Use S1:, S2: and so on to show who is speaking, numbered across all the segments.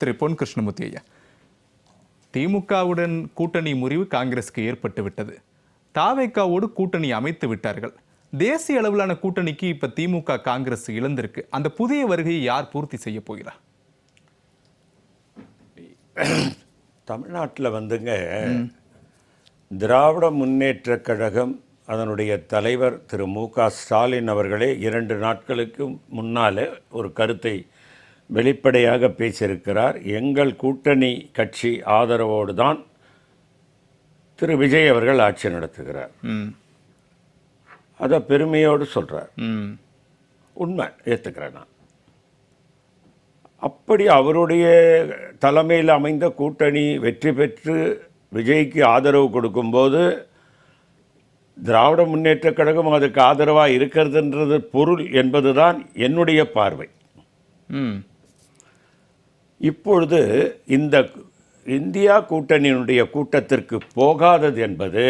S1: திரு பொன் கிருஷ்ணமூர்த்தி ஐயா, திமுகவுடன் கூட்டணி முறிவு காங்கிரஸுக்கு ஏற்பட்டு விட்டது. தாவேக்காவோடு கூட்டணி அமைத்து விட்டார்கள். தேசிய அளவிலான கூட்டணிக்கு இப்ப திமுக காங்கிரஸ் இழந்திருக்கு. அந்த புதிய வருகையை யார் பூர்த்தி செய்ய போகிறார்?
S2: தமிழ்நாட்டில் திராவிட முன்னேற்ற கழகம் அதனுடைய தலைவர் திரு மு.க. ஸ்டாலின் அவர்களே 2 நாட்களுக்கு முன்னாலே ஒரு கருத்தை வெளிப்படையாக பேசியிருக்கிறார். எங்கள் கூட்டணி கட்சி ஆதரவோடு தான் திரு விஜய் அவர்கள் ஆட்சி நடத்துகிறார். அதை பெருமையோடு சொல்கிறார். உண்மை, ஏற்றுக்கிறேன் நான். அப்படி அவருடைய தலைமையில் அமைந்த கூட்டணி வெற்றி பெற்று விஜய்க்கு ஆதரவு கொடுக்கும்போது திராவிட முன்னேற்ற கழகம் அதுக்கு ஆதரவாக இருக்கிறதுன்றது பொருள் என்பதுதான் என்னுடைய பார்வை. இப்பொழுது இந்த இந்தியா கூட்டணியினுடைய கூட்டத்திற்கு போகாதது என்பது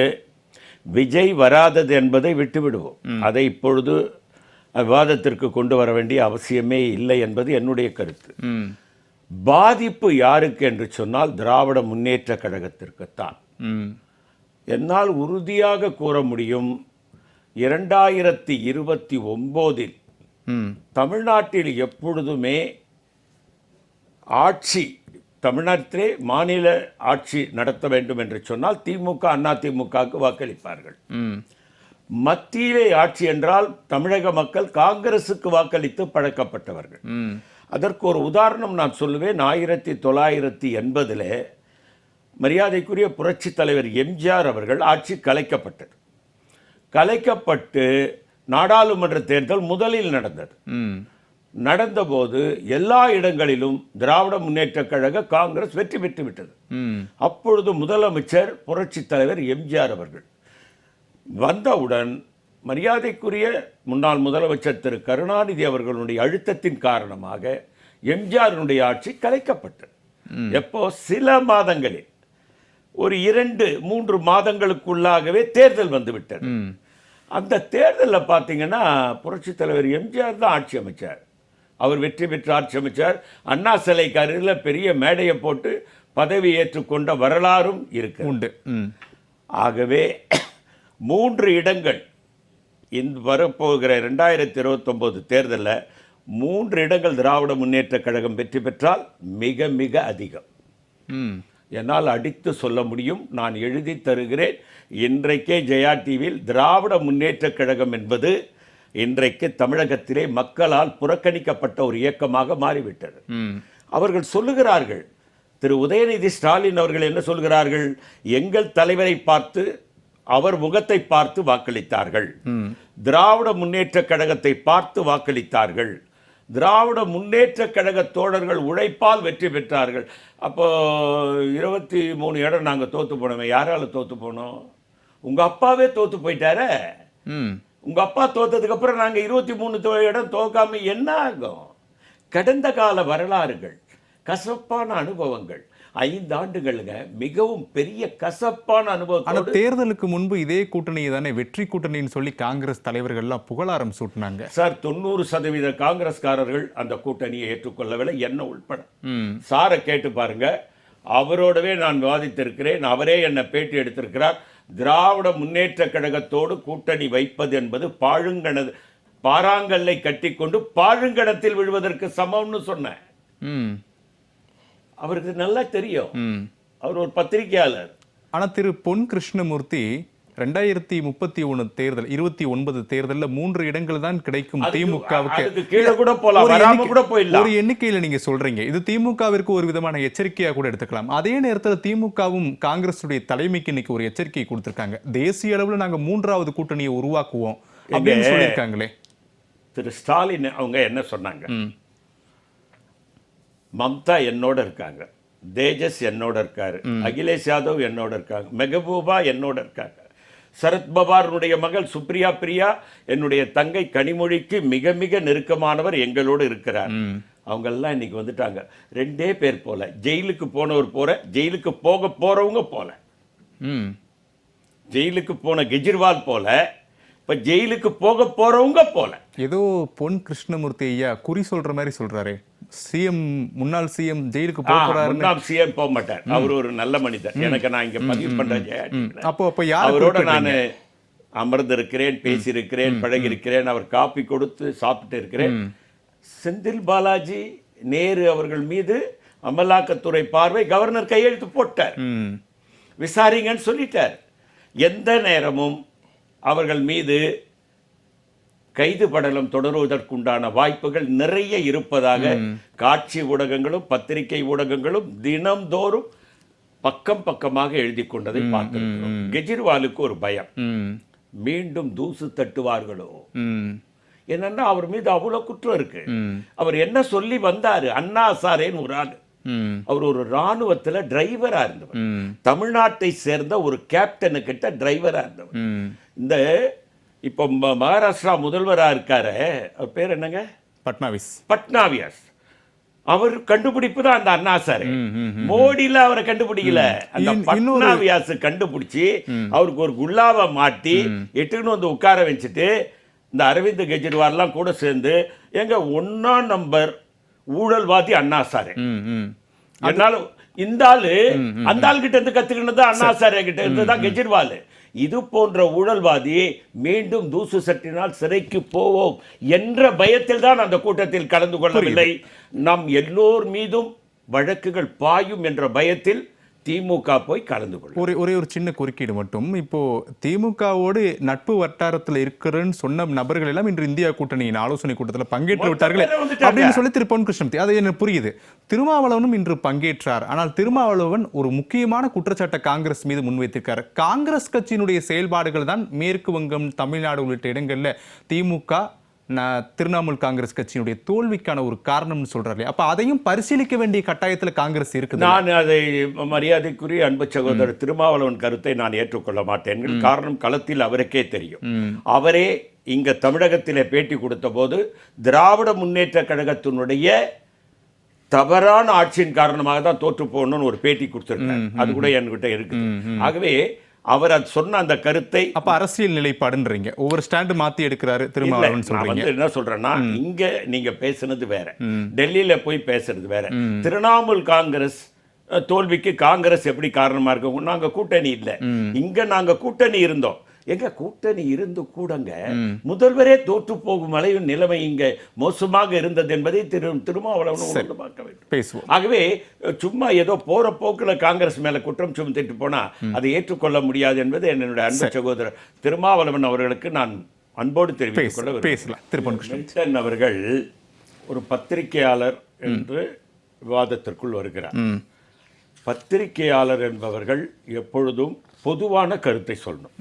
S2: விஜய் வராதது என்பதை விட்டுவிடுவோம். அதை இப்பொழுது விவாதத்திற்கு கொண்டு வர வேண்டிய அவசியமே இல்லை என்பது என்னுடைய கருத்து. பாதிப்பு யாருக்கு என்று சொன்னால் திராவிட முன்னேற்ற கழகத்திற்குத்தான். என்னால் உறுதியாக கூற முடியும், 2029 தமிழ்நாட்டில் எப்பொழுதுமே ஆட்சி, தமிழ்நாட்டிலே மாநில ஆட்சி நடத்த வேண்டும் என்று சொன்னால் திமுக அண்ணா திமுகவுக்கு வாக்களிப்பார்கள். மத்தியிலே ஆட்சி என்றால் தமிழக மக்கள் காங்கிரசுக்கு வாக்களித்து பழக்கப்பட்டவர்கள். அதற்கு ஒரு உதாரணம் நான் சொல்லுவேன். 1980 மரியாதைக்குரிய புரட்சி தலைவர் எம்ஜிஆர் அவர்கள் ஆட்சி கலைக்கப்பட்டது. கலைக்கப்பட்டு நாடாளுமன்ற தேர்தல் முதலில் நடந்தது. நடந்தபோது எல்லா இடங்களிலும் திராவிட முன்னேற்ற கழக காங்கிரஸ் வெற்றி பெற்று விட்டது. அப்பொழுது முதலமைச்சர் புரட்சி தலைவர் எம்ஜிஆர் அவர்கள் வந்தவுடன் மரியாதைக்குரிய முன்னாள் முதலமைச்சர் திரு கருணாநிதி அவர்களுடைய அழுத்தத்தின் காரணமாக எம்ஜிஆருடைய ஆட்சி கலைக்கப்பட்டது. எப்போ? சில மாதங்களில், ஒரு 2-3 மாதங்களுக்குள்ளாகவே தேர்தல் வந்துவிட்டது. அந்த தேர்தலில் பார்த்தீங்கன்னா புரட்சி தலைவர் எம்ஜிஆர் தான் ஆட்சி அமைச்சார். அவர் வெற்றி பெற்று ஆட்சி அமைச்சார். அண்ணா சிலைக்கு அருகில் பெரிய மேடையை போட்டு பதவி ஏற்றுக்கொண்ட வரலாறும் உண்டு. ஆகவே 3 இடங்கள் இந்த வரப்போகிற 2029 தேர்தலில் 3 இடங்கள் திராவிட முன்னேற்ற கழகம் வெற்றி பெற்றால் மிக மிக அதிகம். என்னால் அடித்து சொல்ல முடியும். நான் எழுதி தருகிறேன். இன்றைக்கே ஜெயா டிவியில் திராவிட முன்னேற்ற கழகம் என்பது இன்றைக்கு தமிழகத்திலே மக்களால் புறக்கணிக்கப்பட்ட ஒரு இயக்கமாக மாறிவிட்டது. அவர்கள் சொல்லுகிறார்கள், திரு உதயநிதி ஸ்டாலின் அவர்கள் என்ன சொல்கிறார்கள்? எங்கள் தலைவரை பார்த்து, அவர் முகத்தை பார்த்து வாக்களித்தார்கள். திராவிட முன்னேற்ற கழகத்தை பார்த்து வாக்களித்தார்கள். திராவிட முன்னேற்ற கழக தோழர்கள் உழைப்பால் வெற்றி பெற்றார்கள். அப்போ 23 இடம் நாங்கள் தோற்று போனோமே. யாரால தோற்று போனோம்? உங்க அப்பாவே தோற்று போயிட்டார. உங்க அப்பா தோத்ததுக்கு அப்புறம் நாங்கள் 23 இடம் தோக்காம என்ன ஆகும்? கடந்த கால வரலாறுகள், கசப்பான அனுபவங்கள், 5 ஆண்டுகளுங்க மிகவும் பெரிய கசப்பான அனுபவம்.
S1: தேர்தலுக்கு முன்பு இதே கூட்டணியை தானே வெற்றி கூட்டணின்னு சொல்லி காங்கிரஸ் தலைவர்கள்லாம் புகழாரம் சூட்டினாங்க.
S2: சார், 90% காங்கிரஸ்காரர்கள் அந்த கூட்டணியை ஏற்றுக்கொள்ளவில்லை, என்ன உள்பட. சாரை கேட்டு பாருங்க, அவரோடவே நான் விவாதித்திருக்கிறேன். அவரே என்னை பேட்டி எடுத்திருக்கிறார். திராவிட முன்னேற்ற கழகத்தோடு கூட்டணி வைப்பது என்பது பாறாங்கல்லை கட்டிக்கொண்டு பாழுங்கணத்தில் விழுவதற்கு சமம்னு சொன்னேன். அவருக்கு நல்லா தெரியும். அவர் ஒரு பத்திரிகையாளர்.
S1: ஆனா திரு பொன் கிருஷ்ணமூர்த்தி 2031 தேர்தல் 29 தேர்தலில் 3 இடங்கள் தான் கிடைக்கும் திமுகவுக்கு.
S2: கீழே கூட போலாம், வராம கூட போயிடலாம்.
S1: ஒரு எண்ணிக்கையில நீங்க சொல்றீங்க. இது திமுகவிற்கு ஒரு விதமான எச்சரிக்கையா கூட எடுத்துக்கலாம். அதே நேரத்தில் திமுகவும் காங்கிரசுடைய தலைமைக்கு இன்னைக்கு ஒரு எச்சரிக்கை கொடுத்திருக்காங்க. தேசிய அளவில் நாங்க 3வது கூட்டணியை உருவாக்குவோம் அப்படின்னு சொல்லியிருக்காங்களே.
S2: திரு ஸ்டாலின் அவங்க என்ன சொன்னாங்க? மம்தா என்னோட இருக்காங்க, தேஜஸ் என்னோட இருக்காரு, அகிலேஷ் யாதவ் என்னோட இருக்காங்க, மெகபூபா என்னோட இருக்காங்க, சரத்பவாருடைய மகள் சுப்ரியா பிரியா, என்னுடைய தங்கை கனிமொழிக்கு மிக மிக நெருக்கமானவர் எங்களோடு இருக்கிறார். அவங்கெல்லாம் இன்னைக்கு வந்துட்டாங்க. 2 பேர் போல, ஜெயிலுக்கு போனவர் போற, ஜெயிலுக்கு போக போறவங்க போல. ஜெயிலுக்கு போன கெஜ்ரிவால் போல, இப்ப ஜெயிலுக்கு போக போறவங்க போல.
S1: ஏதோ பொன் கிருஷ்ணமூர்த்தி ஐயா குறி சொல்ற மாதிரி சொல்றாரு. சிஎம் முன்னாள் சிஎம் ஜெயிலுக்கு போக போறாரு.
S2: முன்னாள் சிஎம் போக மாட்டார், அவர் ஒரு நல்ல மனிதர். எனக்கு நான் இங்க பதிவு பண்றேன்.
S1: அப்போ யார்
S2: அவரோட நான் அமர்ந்திருக்கிறேன், பேசியிருக்கிறேன், பழகியிருக்கிறேன், அவர் காப்பி கொடுத்து சாப்பிட்டு இருக்கிறேன். செந்தில் பாலாஜி நேரு அவர்கள் மீது அமலாக்கத்துறை பார்வை கவர்னர் கையெழுத்து போட்டார், விசாரிங்கன்னு சொல்லிட்டார். எந்த நேரமும் அவர்கள் மீது கைது படலம் தொடருவதற்குண்டான வாய்ப்புகள் நிறைய இருப்பதாக காட்சி ஊடகங்களும் பத்திரிகை ஊடகங்களும் தினம்தோறும் பக்கம் பக்கமாக எழுதி கொண்டதை பார்த்திருக்கிறோம். கெஜ்ரிவாலுக்கு ஒரு பயம், மீண்டும் தூசு தட்டுவார்களோ. என்னன்னா அவர் மீது அவ்வளவு குற்றம் இருக்கு. அவர் என்ன சொல்லி வந்தாரு, அண்ணா ஹசாரேன்னு ஒரு ஆள், அவர் ஒரு ராணுவத்துல டிரைவரா இருந்தவர், தமிழ்நாட்டை சேர்ந்த ஒரு கேப்டனு கிட்ட டிரைவரா இருந்தவர். இந்த இப்போ மகாராஷ்டிரா முதல்வரா இருக்காரு, அவர் பேர் என்னங்க, பட்னாவிஸ். அவர் கண்டுபிடிப்பு தான் அந்த அண்ணா ஹசாரே. மோடியில அவரை கண்டுபிடிக்கல, அந்த பட்னாவிஸ் கண்டுபிடிச்சு அவருக்கு ஒரு குல்லாவை மாட்டி எட்டுன்னு வந்து உட்கார வச்சுட்டு இந்த அரவிந்த் கெஜ்ரிவால்லாம் கூட சேர்ந்து எங்க 1ஆம் நம்பர் ஊழல்வாதி அண்ணா ஹசாரே. என்னால இந்த ஆளு அந்த ஆள் கிட்ட இருந்து கத்துக்கிட்டது அண்ணா ஹசாரே கிட்ட இருந்துதான் கெஜ்ரிவால். இது போன்ற ஊழல்வாதி மீண்டும் தூசு சட்டினால் சிறைக்கு போவோம் என்ற பயத்தில் தான் அந்த கூட்டத்தில் கலந்து கொள்ளவில்லை. நம் எல்லோர் மீதும் வழக்குகள் பாயும் என்ற பயத்தில் திமுக போய் கலந்து கொள்ளும்.
S1: ஒரே ஒரு சின்ன குறுக்கீடு மட்டும். இப்போ திமுகவோடு நட்பு வட்டாரத்தில் இருக்கிறன்னு சொன்ன நபர்கள் எல்லாம் இன்று இந்தியா கூட்டணியின் ஆலோசனை கூட்டத்தில் பங்கேற்று விட்டார்கள் அப்படின்னு சொல்லி திரு பொன் கிருஷ்ணமூர்த்தி, அது எனக்கு புரியுது. திருமாவளவனும் இன்று பங்கேற்றார். ஆனால் திருமாவளவன் ஒரு முக்கியமான குற்றச்சாட்டை காங்கிரஸ் மீது முன்வைத்திருக்காரு. காங்கிரஸ் கட்சியினுடைய செயல்பாடுகள் தான் மேற்கு வங்கம், தமிழ்நாடு உள்ளிட்ட இடங்கள்ல திமுக திரிணாமுல் காங்கிரஸ் கட்சியினுடைய தோல்விக்கான ஒரு காரணம்னு சொல்றாரு. அப்ப அதையும் பரிசீலிக்க வேண்டிய கட்டாயத்தில் காங்கிரஸ் இருக்கு.
S2: நான் அதை மரியாதைக்குரிய அன்பு சகோதரர் திருமாவளவன் கருத்தை நான் ஏற்றுக்கொள்ள மாட்டேன். காரணம் களத்தில் அவருக்கே தெரியும். அவரே இங்க தமிழகத்திலே பேட்டி கொடுத்த போது திராவிட முன்னேற்ற கழகத்தினுடைய தவறான ஆட்சியின் காரணமாக தான் தோற்று போகணும்னு ஒரு பேட்டி கொடுத்திருக்காரு. அது கூட என்கிட்ட இருக்கு. ஆகவே அவர் அது சொன்ன அந்த கருத்தை,
S1: அப்ப அரசியல் நிலைப்பாடுன்றீங்க, ஒவ்வொரு ஸ்டாண்ட் மாத்தி எடுக்கிறாரு திருமாவளவன் சொல்றீங்க.
S2: என்ன சொல்றேன்னா, இங்க நீங்க பேசுனது வேற, டெல்லியில போய் பேசுறது வேற. திரிணாமுல் காங்கிரஸ் தோல்விக்கு காங்கிரஸ் எப்படி காரணமா இருக்கும்? நாங்க கூட்டணி இல்ல, இங்க நாங்க கூட்டணி இருந்தோம். எங்க கூட்டணி இருந்து கூடங்க முதல்வரே தோற்று போகும் அளவு நிலைமை இங்க மோசமாக இருந்தது என்பதை திருமாவளவன் பார்க்க வேண்டும். ஆகவே சும்மா ஏதோ போற போக்குல காங்கிரஸ் மேல குற்றம் சுமத்திட்டு போனா அதை ஏற்றுக்கொள்ள முடியாது என்பது என்னுடைய அன்பு சகோதரர் திருமாவளவன் அவர்களுக்கு நான் அன்போடு தெரிவித்துக் கொள்ள விரும்புகிறேன். அவர்கள் ஒரு பத்திரிகையாளர் என்று விவாதத்திற்குள் வருகிறார். பத்திரிகையாளர் என்பவர்கள் எப்பொழுதும் பொதுவான கருத்தை சொல்லணும்.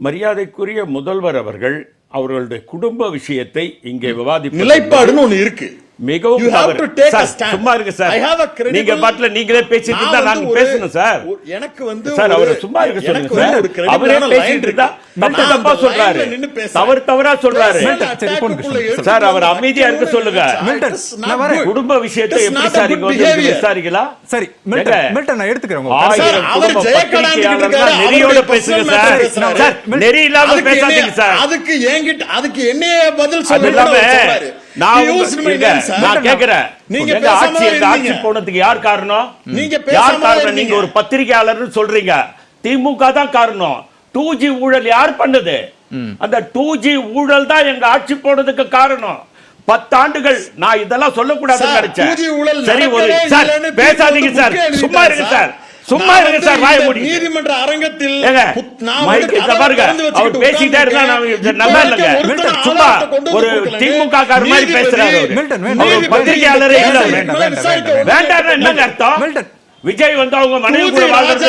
S2: மரியாதைக்குரிய முதல்வர் அவர்கள் அவர்களுடைய குடும்ப விஷயத்தை இங்கே விவாதிப்பது
S3: நிலைப்பாடுன்னு ஒன்று இருக்கு.
S2: மிகவும் சும்மா இருக்கு சார். நீங்க பாட்டுல நீங்களே பேசிட்டு இருந்தா நாங்க பேசணும் சார்.
S3: எனக்கு வந்து
S2: சார் அவர் சும்மா இருக்க சொல்லுங்க சார். அவரே பேசிட்டு இருந்தா தப்பா சொல்றாரு, தவறா சொல்றாரு சார். அவர் அமைதியா இருக்க சொல்லுங்க. குடும்ப விஷயத்தை எப்படி சார் இங்க வந்து விசாரிக்கலாம்?
S1: சரி நான் எடுத்துக்கிறேன்.
S2: நெறியோட பேசுங்க சார். சார் நெறி இல்லாம பேசாதீங்க சார்.
S3: அதுக்கு என்னைய பதில் சொல்லுங்க.
S2: போனதுக்கு யார் காரணம்? நீங்க ஒரு பத்திரிகையாளர் சொல்றீங்க, திமுக தான் காரணம். 2G ஊழல் யார் பண்ணது? அந்த 2G ஊழல் தான் எங்க ஆட்சி போனதுக்கு காரணம். 10 ஆண்டுகள் நான் இதெல்லாம் சொல்லக்கூடாதுன்னு நினைச்சேன். சரி பேசாதீங்க சார், சும்மா இருங்க சார், சும்மா இருங்க சார், வாய மூடி.
S3: நீதிமன்ற அரங்கத்தில்
S2: அவர் பேசிட்டே இருந்தா நல்லா இல்லங்க. சும்மா ஒரு திமுக கார மாதிரி பேசுறாரு. பத்திரிகையாளரே இல்ல. வேண்டாம் என்னங்க அர்த்தம்? விஜய் வந்து அவங்க மனைவி கூட வாழ்றது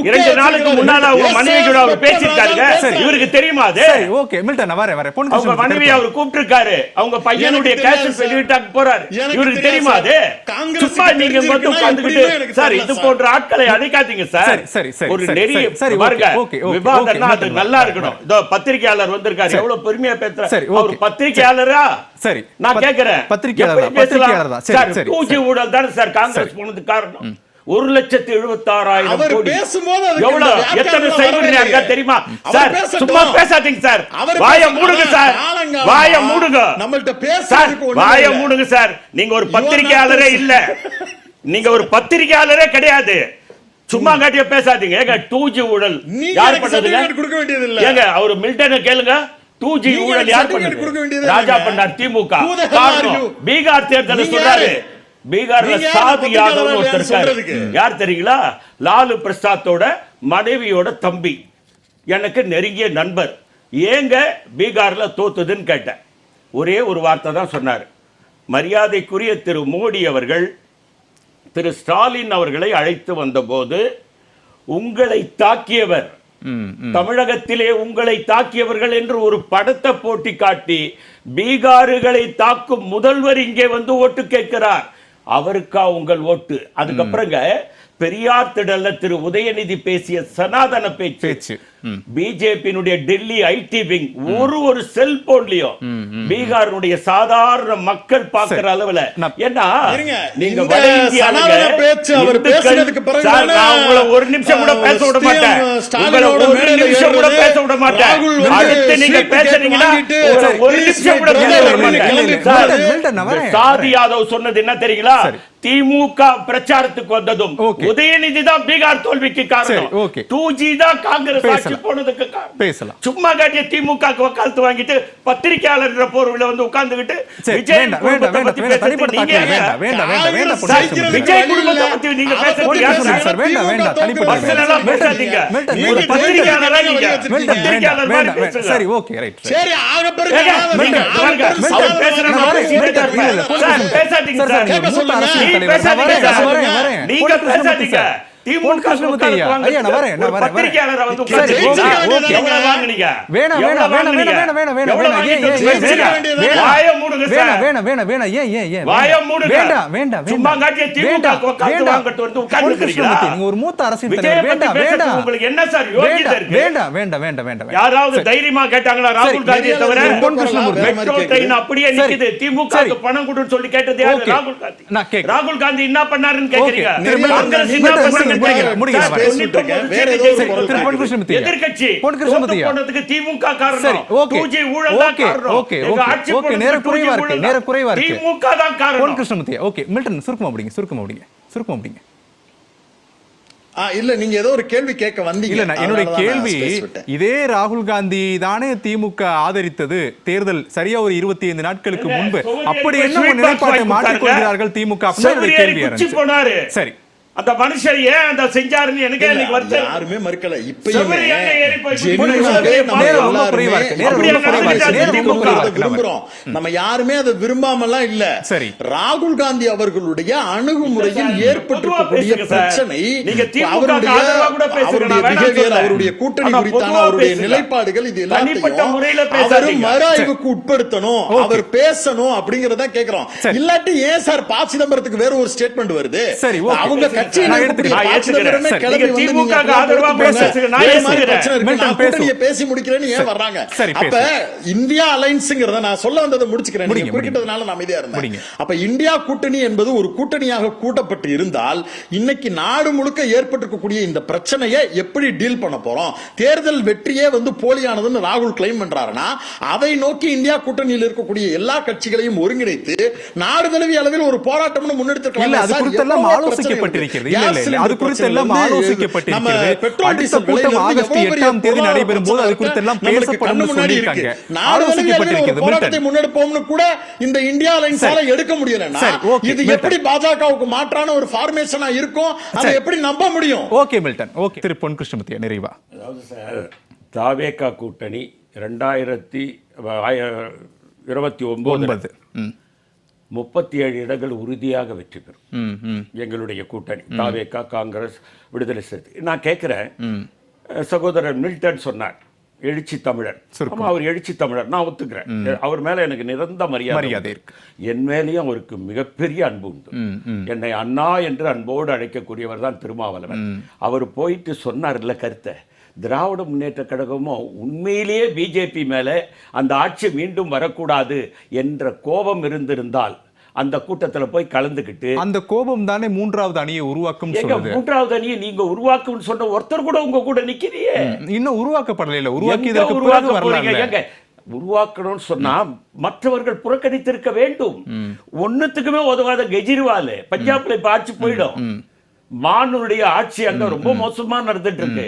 S2: 2 நாளுக்கு முன்னால அவங்க மனைவி கூட அவர் பேசிருக்காருங்க. இவருக்கு தெரியுமா அது?
S1: ஓகே மில்டன் வரேன்.
S2: அவங்க மனைவி அவர் கூப்பிட்டிருக்காரு, அவங்க பையனுடைய கேஷ் வெளியிட்டாக்கு போறாரு. இவருக்கு தெரியுமா அது? சும்மா நீங்க வந்து உட்கார்ந்துகிட்டு சார் இது போன்ற ஆட்களை அழைக்காதீங்க சார். ஒரு நெறி பாருங்க, விவாதம்னா அது நல்லா இருக்கணும். இதோ பத்திரிகையாளர் வந்திருக்காரு, எவ்வளவு பெருமையா பேசுறாரு. அவர் பத்திரிகையாளரா?
S1: சரி
S2: நான் கேக்குறேன்,
S1: பத்திரிகையாளர் தான்.
S2: 2G ஊழல் தானே சார் காங்கிரஸ் போனதுக்கு காரணம். 1,76,000
S3: அவர்
S2: கோடி.
S3: பேசும்போது அதுக்கு
S2: எவ்வளவு
S3: இந்த
S2: எத்தனை
S3: வியாக்கியானம்
S2: சைபர்
S3: வரலையே.
S2: இருக்கா தெரியுமா
S3: அவர்
S2: சார்?
S3: பேசட்டும்.
S2: சும்மா பேசாதீங்க சார்.
S3: அவர்
S2: வாயை
S3: பேச-
S2: மூடுங்க
S3: ஆனா
S2: சார்.
S3: காலங்காலமா
S2: வாயை மூடுங்க
S3: நம்மள்ட்ட
S2: சார்.
S3: பேசுறதுக்கு ஒண்ணும்
S2: வாயை
S3: இல்ல.
S2: மூடுங்க சார். நீங்க ஒரு
S3: You are
S2: பத்திரிகையாளரே
S3: not-
S2: இல்ல. நீங்க ஒரு பத்திரிகையாளரே கிடையாது. சும்மா காட்டிய பேசாதீங்க. ஏங்க 2G ஊழல்
S3: நீங்க
S2: யார்
S3: எனக்கு
S2: பண்ணதுங்க?
S3: certificate கொடுக்க வேண்டியது இல்ல.
S2: ஏங்க அவர் மில்டனை கேளுங்க. 2G
S3: நீங்க
S2: ஊழல்
S3: எனக்கு
S2: யார்
S3: certificate கொடுக்க
S2: பண்ணது?
S3: வேண்டியது
S2: ராஜா
S3: இல்லைங்க.
S2: பண்ணார், திமுக.
S3: Who the hell are
S2: காரணம்
S3: you?
S2: பீகார் தேர்தலை
S3: நீங்க
S2: சொல்றாரு.
S3: யாரு?
S2: பீகார்ல
S3: நீங்க யாரு
S2: சாதி
S3: பத்திரிகையாளர்
S2: யாதவ் ஒருத்தர் இருக்காரு.
S3: சொல்றதுக்கு?
S2: யார் தெரியுங்களா? லாலு பிரசாத்தோட மனைவியோட தம்பி, எனக்கு நெருங்கிய நண்பர். ஏங்க பீகார்ல தோத்துதுன்னு கேட்டேன். ஒரே ஒரு வார்த்தை தான் சொன்னார். மரியாதைக்குரிய திரு மோடி அவர்கள் திரு ஸ்டாலின் அவர்களை அழைத்து வந்தபோது உங்களை தாக்கியவர், தமிழகத்திலே உங்களை தாக்கியவர்கள் என்று ஒரு படத்தை போட்டி காட்டி பீகார்களை தாக்கும் முதல்வர் இங்கே வந்து ஓட்டு கேட்கிறார். அவருக்கா உங்கள் ஓட்டு? அதுக்கப்புறங்க பெரியார் திடல்ல திரு உதயநிதி பேசிய சனாதன பேச்சு, பிஜேபியினுடைய டெல்லி ஐடி விங் ஒரு செல்போன்லயும் பீகாருடைய சாதாரண மக்கள் பார்க்கிற அளவுல. ஏன்னா
S3: இருங்க,
S2: நீங்க
S3: இந்த
S2: வட இந்தியாவுல
S3: சனாதன பேச்சு அவர் பேசுனதுக்கு பிறகு
S2: சார்,
S3: தானே,
S2: நான் உங்களை ஒரு நிமிஷம் கூட பேச விட மாட்டேன். உங்களை
S3: ஸ்டாலினோட
S2: ஒரு
S3: மேடையில
S2: நிமிஷம் கூட
S3: ஏறுறது,
S2: பேச விட மாட்டேன்.
S3: ராகுல் வந்து
S2: அடுத்து நீங்க
S3: சீட்டு
S2: பேசுறீங்கன்னா
S3: வாங்கிட்டு,
S2: உங்களை ஒரு
S3: please
S2: நிமிஷம் கூட
S3: brother,
S2: பேச விட
S3: அப்படின்னு
S2: மாட்டேன்.
S3: கிளம்பி
S2: சார்,
S3: போறது.
S1: மில்டன், நான் வரேன்.
S2: சாதி யாதவ் சொன்னது என்ன தெரியுங்களா? திமுக பிரச்சாரத்துக்கு வந்ததும்
S1: Okay.
S2: உதயநிதி தான் பீகார் தோல்விக்கு காரணம்.
S1: சரி, okay.
S2: 2G தான் காங்கிரஸ் ஆட்சி
S1: பேசலாம்.
S2: போனதுக்கு காரணம்.
S1: பேசலாம்.
S2: சும்மா காட்டிய திமுக வக்காலத்து வாங்கிட்டு பத்திரிகையாளர் போர்வில வந்து உட்கார்ந்துகிட்டு
S1: சரி,
S2: விஜய்
S1: வேண்டாம்,
S2: குடும்பத்தை
S1: வேண்டாம்,
S2: பத்தி
S1: வேண்டாம்,
S2: பேசுறது
S1: தனிப்பட்ட
S2: நீங்க
S1: தாக்குதல்
S2: ஏங்க?
S1: வேண்டாம், வேண்டாம், வேண்டாம், வேண்டாம்,
S2: சார்,
S1: பொன்னியின்
S2: விஜய் குடும்பத்தை பத்தி நீங்க பேசுறது யார் சார்?
S1: சார், வேண்டாம், வேண்டாம், தனிப்பட்ட
S2: பர்சனலா பேசாதீங்க.
S1: மில்டன்,
S2: நீங்க
S1: மில்டன்,
S2: பத்திரிகையாளரா நீங்க?
S1: மில்டன்,
S2: பத்திரிகையாளர் மாதிரி
S1: வேண்டாம்,
S2: பேசுங்க.
S1: சரி, ஓகே, ரைட்.
S3: சரி, ஆக பிறகு
S2: ஏங்க,
S3: ஆக
S2: நீங்க
S3: பிறகு
S2: பாருங்க,
S3: ஆக பிறகு
S2: அவர்
S3: சவால்
S2: பேசுற
S3: வரணும்.
S2: மாதிரி பேசிட்டே
S1: மில்டன்,
S2: இருப்பேன்.
S1: இல்ல, இல்ல,
S2: சார், பேசாதீங்க
S1: சார்,
S2: சார்.
S1: நீங்க மூத்த அரசியல்
S2: நீ
S1: தலைவர்.
S2: பேசாதீங்க
S1: நான்
S2: சார்.
S1: வரேன், வரேன்.
S2: நீங்க
S1: பொன் கிருஷ்ணமூர்த்தி
S2: பேசாதீங்க.
S1: சார்.
S2: திமுக
S1: பொன் கிருஷ்ணமூர்த்தி ஐயா, ஐயா, நான் வரேன், நான் வரேன், வரேன்.
S2: பத்திரிகையாளரை வந்து
S1: சரி,
S2: உட்கார்ந்து
S1: ஓகே, ஓகே.
S2: எவ்வளவு வாங்குனீங்க?
S1: வேணாம்,
S2: எவ்வளவு
S1: வேணாம், வேணாம்,
S2: வாங்குனீங்க?
S1: வேணாம், வேணாம், வேணாம்,
S2: எவ்வளவு
S1: வேணாம்,
S2: வாங்கிட்டு
S1: ஏன்,
S2: வந்து
S1: ஏன்,
S2: பேசுங்க?
S1: வேணாம்.
S2: வாயை மூடுங்க சார்.
S1: வேணாம், வேணாம், வேணாம், ஏன்,
S2: வாயை மூடுங்க.
S1: வேண்டாம், வேண்டாம்,
S2: சும்மா
S1: வேண்டாம்.
S2: காட்டிய திமுக
S1: வேண்டாம்,
S2: உட்கார்ந்து
S1: வேண்டாம்.
S2: வாங்கிட்டு வந்து
S1: பொன்
S2: உட்கார்ந்துக்கிறீங்களா?
S1: கிருஷ்ணமூர்த்தி, நீங்க ஒரு மூத்த அரசியல்
S2: விஜயை
S1: தலைவர்.
S2: பத்தி
S1: வேண்டாம்,
S2: பேசுறதுக்கு
S1: வேண்டாம்.
S2: உங்களுக்கு என்ன சார் யோகியதை இருக்கு?
S1: வேண்டாம், வேண்டாம், வேண்டாம், வேண்டாம், வேண்டாம்.
S2: யாராவது தைரியமா கேட்டாங்களா ராகுல் காந்தியை தவிர?
S1: பொன் கிருஷ்ணமூர்த்தி.
S2: மெட்ரோ ட்ரெயின் அப்படியே
S1: சரி.
S2: நிக்குது. திமுகவுக்கு பணம் கொடுன்னு சொல்லி கேட்டது யாரு?
S1: ஓகே.
S2: ராகுல் காந்தி.
S1: நான் கேட்கிறேன்.
S2: ராகுல் காந்தி என்ன பண்ணாருன்னு கேக்குறீங்க?
S1: ஓகே. திரு மில்டன்,
S2: காங்கிரஸ் என்ன
S1: மில்டன்,
S2: பண்ணாருன்னு
S1: முடிங்க,
S2: கேக்குறீங்க?
S1: முடிங்க,
S2: சார்,
S1: முடிங்க.
S2: 99
S3: வேற ஏதோ ஒரு
S2: சரி,
S3: பொருள்
S1: திரு பொன் கிருஷ்ணமூர்த்தி.
S2: எதிர்க்கட்சி
S1: பொன் கிருஷ்ணமூர்த்தி.
S2: தோத்து போனதுக்கு திமுக காரணம்.
S1: சரி, ஓகே.
S2: 2G ஊழல் தான்
S1: ஓகே,
S2: காரணம்.
S1: ஓகே,
S2: எங்க
S1: ஓகே,
S2: ஆட்சி
S1: ஓகே,
S2: போனதுக்கு
S1: நேர
S2: 2G
S1: குறைவா இருக்கு,
S2: ஊழல்
S1: நேர
S2: தான்.
S1: குறைவா இருக்கு.
S2: திமுக தான்
S1: பொன்
S2: காரணம்.
S1: கிருஷ்ணமூர்த்தி. ஓகே, மில்டன், சுருக்கமா முடிங்க.
S3: இல்ல, நீங்க ஏதோ ஒரு கேள்வி கேட்க வந்தீங்க.
S1: இல்ல, என்னுடைய
S3: அதனால தான் நான்
S1: கேள்வி,
S3: space விட்டேன்.
S1: இதே ராகுல் காந்தி தானே திமுக ஆதரித்தது தேர்தல் சரியா ஒரு 25 நாட்களுக்கு
S2: ஏங்க,
S1: முன்பு.
S2: சோனியா
S1: அப்படி
S2: இப்ப
S1: என்ன
S2: sweet
S1: ஒரு
S2: box
S1: நிலைப்பாட்டை
S2: வாங்கி
S1: மாற்றிக்
S2: கொடுத்தாருங்க.
S1: கொள்கிறார்கள் திமுக அப்படின்னு என்னுடைய
S2: செவிலியர்
S1: கேள்வி
S2: குச்சி
S1: இருந்துச்சு.
S2: போனாரு.
S1: சரி,
S2: அந்த மனுஷர் ஏன் அந்த செஞ்சாருன்னு எனக்கு
S3: இல்ல,
S2: எனக்கு
S3: அது
S2: வருத்தம்.
S3: யாருமே மறுக்கல. இப்பயுமே
S2: செவரு ஏங்க ஏறி போய்
S3: genuine-ஆவே நம்ம
S1: நேரம் ரொம்ப
S3: எல்லாருமே
S1: குறைவா இருக்கு, நேரம்
S3: அப்படியே
S1: ரொம்ப குறைவா இருக்கு,
S3: நடந்துட்டு
S1: நேரம் ரொம்ப
S3: இருக்கணும்,
S1: குறைவா
S3: அதை
S1: இருக்கு.
S3: விரும்புறோம். நம்ம யாருமே அதை விரும்பாமலாம் இல்ல.
S1: சரி.
S3: ராகுல் காந்தி அவர்களுடைய அணுகுமுறையில் ஏற்பட்டிருக்கக்கூடிய
S2: பொதுவா பேசுங்க சார்.
S3: பிரச்சனை,
S2: நீங்க திமுக
S3: அவருடைய
S2: ஆதரவா கூட பேசுங்க,
S3: அவருடைய
S2: நான் வேணாம்
S3: behavior,
S2: சொல்லல.
S3: அவருடைய கூட்டணி
S2: ஆனா
S3: குறித்தான
S2: பொதுவா
S3: அவருடைய
S2: பேசுங்க.
S3: நிலைப்பாடுகள் இது
S2: தனிப்பட்ட
S3: எல்லாத்தையும்
S2: முறையில
S3: அவர்
S2: பேசாதீங்க.
S3: மறு ஆய்வுக்கு உட்படுத்தணும், அவர் பேசணும் அப்படிங்கறத கேக்குறோம்.
S1: சரி.
S3: இல்லாட்டி ஏன் சார் ப. சிதம்பரத்துக்கு வேற ஒரு ஸ்டேட்மெண்ட் வருது?
S1: சரி, ஓகே.
S3: அவங்க கட்சியில
S1: நான்
S3: இருக்கக்கூடிய
S1: எடுத்துக்கிறேன்.
S3: ப.
S2: நான்
S3: சிதம்பரமே
S2: ஏத்துக்கிறேன்.
S3: கிளம்பி வந்து
S2: நீங்க
S3: நீங்க
S2: திமுக ஆதரவா பேசுங்க, நான்
S3: இதே மாதிரி
S2: ஏத்துக்கிறேன்.
S3: பிரச்சனை இருக்கு,
S1: மில்டன்
S3: நான்
S1: பேசுவோம்.
S3: கூட்டணியை பேசி முடிக்கிறேன்னு ஏன் வர்றாங்க?
S1: சரி,
S3: அப்ப இந்தியா அலைன்ஸ்ங்கிறத நான் சொல்ல வந்ததை முடிச்சுக்கிறேன். நீங்க
S1: முடிங்க,
S3: குறிக்கிட்டதுனால நான் அமைதியா இருந்தேன்.
S1: முடிங்க.
S3: அப்ப இந்தியா கூட்டணி என்பது ஒரு கூட்டணியாக கூட்டப்பட்டு இருந்தால் இன்னைக்கு நாடு முழுக்க ஏற்பட்டிருக்கக்கூடிய இந்த பிரச்சனையை எப்படி டீல் பண்ண போறோம்? தேர்தல் வெற்றியே வந்து போலியானதுன்னு ராகுல் கிளைம் பண்றாருன்னா அதை நோக்கி இந்தியா கூட்டணியில் இருக்கக்கூடிய எல்லா கட்சிகளையும் ஒருங்கிணைத்து நாடு தழுவிய அளவில் ஒரு போராட்டம்னு முன்னெடுத்திருக்கலாம்.
S1: இல்ல, அது
S3: சார்,
S1: குறித்தெல்லாம்
S3: எவ்வளவு
S1: ஆலோசிக்கப்பட்டிருக்கிறது.
S3: பிரச்சனை
S1: இல்ல,
S3: இருக்கு?
S1: இல்ல, அது
S3: கேஸ்
S1: குறித்தெல்லாம்
S3: சிலிண்டர்
S1: ஆலோசிக்கப்பட்டிருக்கிறது.
S3: நம்ம பெட்ரோல்
S1: அடுத்த
S3: டீசல்
S1: கூட்டம்
S3: விலையில
S1: ஆகஸ்ட்
S3: எவ்வளவு பெரிய
S1: 8ஆம் தேதி நடைபெறும் போது அது குறித்தெல்லாம் பேசப்படும் சொல்லியிருக்காங்க. ஆலோசிக்கப்பட்டிருக்கிறது.
S3: போராட்டத்தை முன்னெடுப்போம்னு கூட இந்த இந்தியா அலைன்ஸால எடுக்க முடியலன்னா
S1: சரி, ஓகே,
S3: இது
S1: மில்டன்.
S3: எப்படி பாஜகவுக்கு மாற்றான ஒரு ஃபார்மேஷனா இருக்கும்? அதை
S1: சரி.
S3: எப்படி நம்ப முடியும்?
S1: Okay Milton, okay. திரு பொன் கிருஷ்ணமூர்த்தி நிறைவா.
S2: அதாவது சார், தாவேகா கூட்டணி 2029 37 இடங்கள் உறுதியாக வெற்றி பெறும். எங்களுடைய கூட்டணி தாவேகா, காங்கிரஸ், விடுதலை சிறுத்தை. நான் கேட்கிறேன், சகோதரர் மில்டன் சொன்னார் எழுச்சி தமிழர். ஆமா, அவர் எழுச்சி தமிழர், நான் ஒத்துக்கிறேன். அவர் மேல எனக்கு நிரந்த மரியாதை இருக்கு. என் மேலேயும் அவருக்கு மிகப்பெரிய அன்பு உண்டு. என்னை அண்ணா என்று அன்போடு அழைக்கக்கூடியவர் தான் திருமாவளவன். அவர் போயிட்டு சொன்னார்ல கருத்தை, திராவிட முன்னேற்ற கழகமும் உண்மையிலேயே பிஜேபி மேலே அந்த ஆட்சி மீண்டும் வரக்கூடாது என்ற கோபம் இருந்திருந்தால் அந்த கூட்டத்துல போய் கலந்துக்கிட்டு
S1: அந்த கோபம் தானே மூன்றாவது அணியை உருவாக்கும்
S2: எங்க
S1: சொல்லுது.
S2: மூன்றாவது அணியை நீங்க உருவாக்குன்னு சொன்ன ஒருத்தர் கூட உங்க கூட நிக்கிறியே.
S1: இன்னும் உருவாக்கப்படல.
S2: எங்க
S1: உருவாக்கியதற்கு பிறகு
S2: உருவாக்க போறீங்க?
S1: வரலாம்ல.
S2: எங்க உருவாக்கணும்னு சொன்னா மற்றவர்கள் புறக்கணித்திருக்க வேண்டும். ஒண்ணுத்துக்குமே உதவாத கெஜ்ரிவால் பஞ்சாப்ல இப்ப ஆட்சி போயிடும். மானுடைய ஆட்சி அங்க ரொம்ப மோசமா நடந்துட்டு இருக்கு.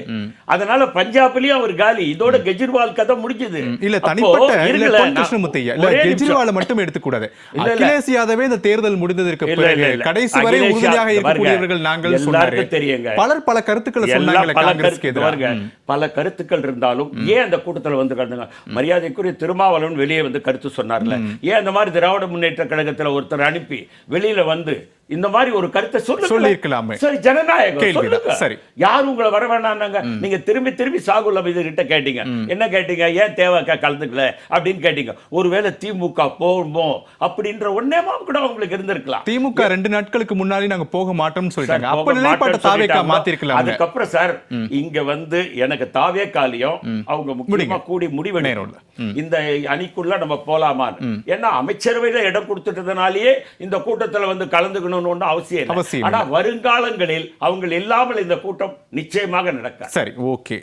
S2: அதனால பஞ்சாப்லயும் அவர் காலி. இதோட கெஜ்ரிவால் கதை முடிஞ்சது.
S1: இல்ல
S2: அப்போ
S1: தனிப்பட்ட
S2: இருங்கள,
S1: கிருஷ்ணமுத்தையா இல்ல
S2: ஒரே நிமிஷம்.
S1: கெஜ்ரிவாலை மட்டும் எடுத்துக்கூடாது.
S2: இல்ல.
S1: அகிலேஷ் யாதவே இந்த தேர்தல் முடிந்ததற்கு
S2: இல்ல,
S1: பிறகு
S2: இல்ல.
S1: கடைசி வரை
S2: அகிலேஷ்
S1: உறுதியாக
S2: யாதவ்
S1: இருக்கக்கூடியவர்கள் நாங்கள் சொன்னாரு.
S2: எல்லாருக்கும் தெரியுங்க.
S1: பலர் பல கருத்துக்களை
S2: எல்லா
S1: சொன்னாங்களே
S2: பல
S1: காங்கிரஸ்க்கு
S2: கருத்து பாருங்க.
S1: எதிராக.
S2: பல கருத்துக்கள் இருந்தாலும் ஏன் அந்த கூட்டத்தில் வந்து கலந்துங்க? மரியாதைக்குரிய திருமாவளவன் வெளியே வந்து கருத்து சொன்னார்ல, ஏன் அந்த மாதிரி திராவிட முன்னேற்ற கழகத்துல ஒருத்தர் அனுப்பி வெளியில வந்து இந்த மாதிரி ஒரு கருத்தை
S1: சொல்லியிருக்கலாமே.
S2: சரி, ஜனநாயகம்
S1: கேள்விதான்.
S2: சொல்லுங்க.
S1: சரி.
S2: யாரும் உங்களை வர வேணாம்னாங்க. நீங்க திரும்பி திரும்பி சாகுல் அமீது கிட்ட கேட்டீங்க. என்ன கேட்டீங்க? ஏன் தேவைக்கா கலந்துக்கல அப்படின்னு கேட்டீங்க. ஒருவேளை திமுக போகுமோ அப்படின்ற ஒன்னேமா கூட உங்களுக்கு இருந்திருக்கலாம்.
S1: திமுக 2 நாட்களுக்கு முன்னாடி நாங்க போக மாட்டோம்னு சொல்லிட்டாங்க.
S2: சார்,
S1: அப்ப
S2: போக
S1: நிலைப்பாட்டை
S2: மாட்டேன்னு
S1: தாவேக்கா
S2: சொல்லிட்டாங்க.
S1: மாத்திருக்கலாம்.
S2: அதுக்கப்புறம் சார் இங்க வந்து எனக்கு தாவேக்காலையும் அவங்க முக்கியமா கூடி முடிவெடுக்கணும். இந்த அணிக்குள்ள நம்ம போலாமான்னு. ஏன்னா அமைச்சரவையில இடம் கொடுத்துட்டதுனாலேயே இந்த கூட்டத்துல வந்து கலந்துக்கணும்னு ஒன்றும் அவசியம் இல்லை.
S1: அவசியம்
S2: ஆனா வருங்காலங்களில் அவங்க இல்லாமல் இந்த கூட்டம் நிச்சயமாக நடக்காது.
S1: சரி, ஓகே.